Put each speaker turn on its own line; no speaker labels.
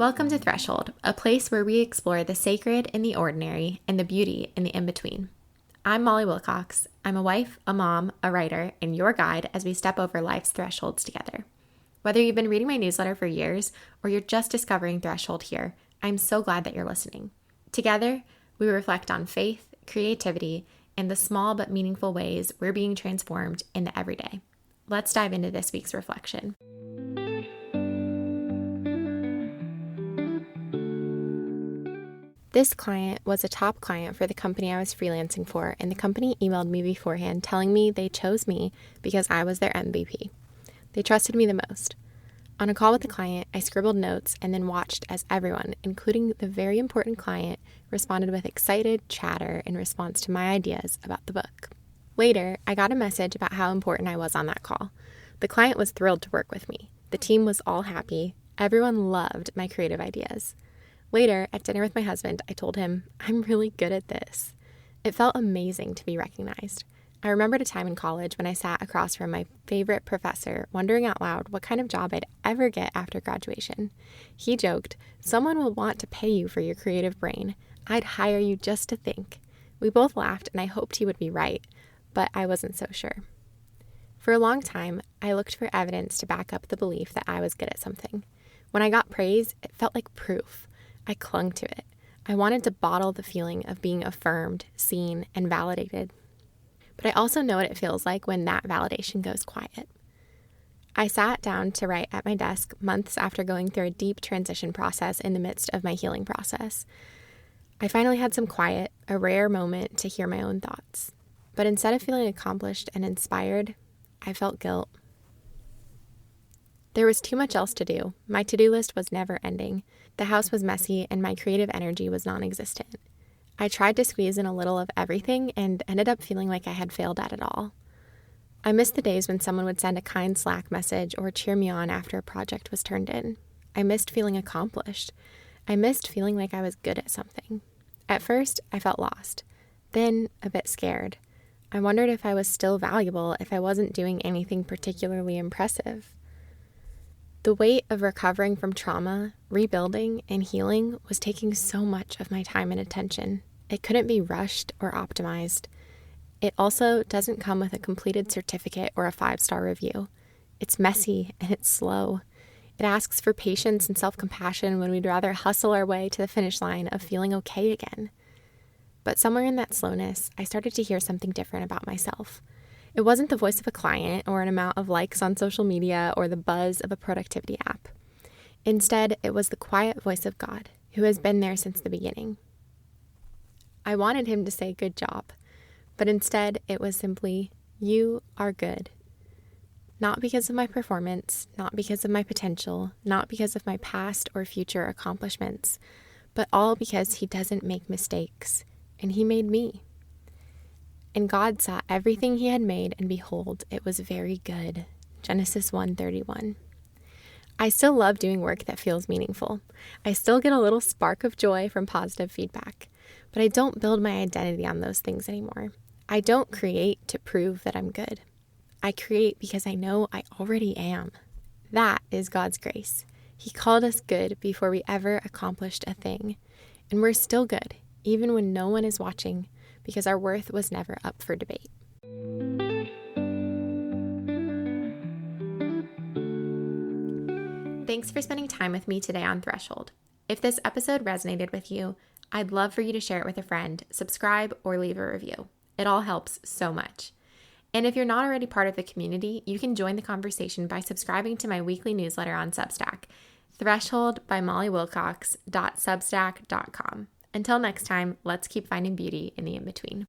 Welcome to Threshold, a place where we explore the sacred in the ordinary and the beauty in the in-between. I'm Molly Wilcox. I'm a wife, a mom, a writer, and your guide as we step over life's thresholds together. Whether you've been reading my newsletter for years or you're just discovering Threshold here, I'm so glad that you're listening. Together, we reflect on faith, creativity, and the small but meaningful ways we're being transformed in the everyday. Let's dive into this week's reflection. This client was a top client for the company I was freelancing for, and the company emailed me beforehand telling me they chose me because I was their MVP. They trusted me the most. On a call with the client, I scribbled notes and then watched as everyone, including the very important client, responded with excited chatter in response to my ideas about the book. Later, I got a message about how important I was on that call. The client was thrilled to work with me. The team was all happy. Everyone loved my creative ideas. Later, at dinner with my husband, I told him, I'm really good at this. It felt amazing to be recognized. I remembered a time in college when I sat across from my favorite professor, wondering out loud what kind of job I'd ever get after graduation. He joked, someone will want to pay you for your creative brain. I'd hire you just to think. We both laughed, and I hoped he would be right, but I wasn't so sure. For a long time, I looked for evidence to back up the belief that I was good at something. When I got praise, it felt like proof. I clung to it. I wanted to bottle the feeling of being affirmed, seen, and validated. But I also know what it feels like when that validation goes quiet. I sat down to write at my desk months after going through a deep transition process in the midst of my healing process. I finally had some quiet, a rare moment to hear my own thoughts. But instead of feeling accomplished and inspired, I felt guilt. There was too much else to do. My to-do list was never ending. The house was messy and my creative energy was non-existent. I tried to squeeze in a little of everything and ended up feeling like I had failed at it all. I missed the days when someone would send a kind Slack message or cheer me on after a project was turned in. I missed feeling accomplished. I missed feeling like I was good at something. At first, I felt lost. Then, a bit scared. I wondered if I was still valuable if I wasn't doing anything particularly impressive. The weight of recovering from trauma, rebuilding, and healing was taking so much of my time and attention. It couldn't be rushed or optimized. It also doesn't come with a completed certificate or a 5-star review. It's messy and it's slow. It asks for patience and self-compassion when we'd rather hustle our way to the finish line of feeling okay again. But somewhere in that slowness, I started to hear something different about myself. It wasn't the voice of a client or an amount of likes on social media or the buzz of a productivity app. Instead, it was the quiet voice of God, who has been there since the beginning. I wanted him to say good job, but instead it was simply, you are good. Not because of my performance, not because of my potential, not because of my past or future accomplishments, but all because he doesn't make mistakes, and he made me. And God saw everything he had made, and behold, it was very good. Genesis 1:31. I still love doing work that feels meaningful. I still get a little spark of joy from positive feedback. But I don't build my identity on those things anymore. I don't create to prove that I'm good. I create because I know I already am. That is God's grace. He called us good before we ever accomplished a thing. And we're still good, even when no one is watching, because our worth was never up for debate. Thanks for spending time with me today on Threshold. If this episode resonated with you, I'd love for you to share it with a friend, subscribe, or leave a review. It all helps so much. And if you're not already part of the community, you can join the conversation by subscribing to my weekly newsletter on Substack, Threshold by mollywilcox.substack.com. Until next time, let's keep finding beauty in the in-between.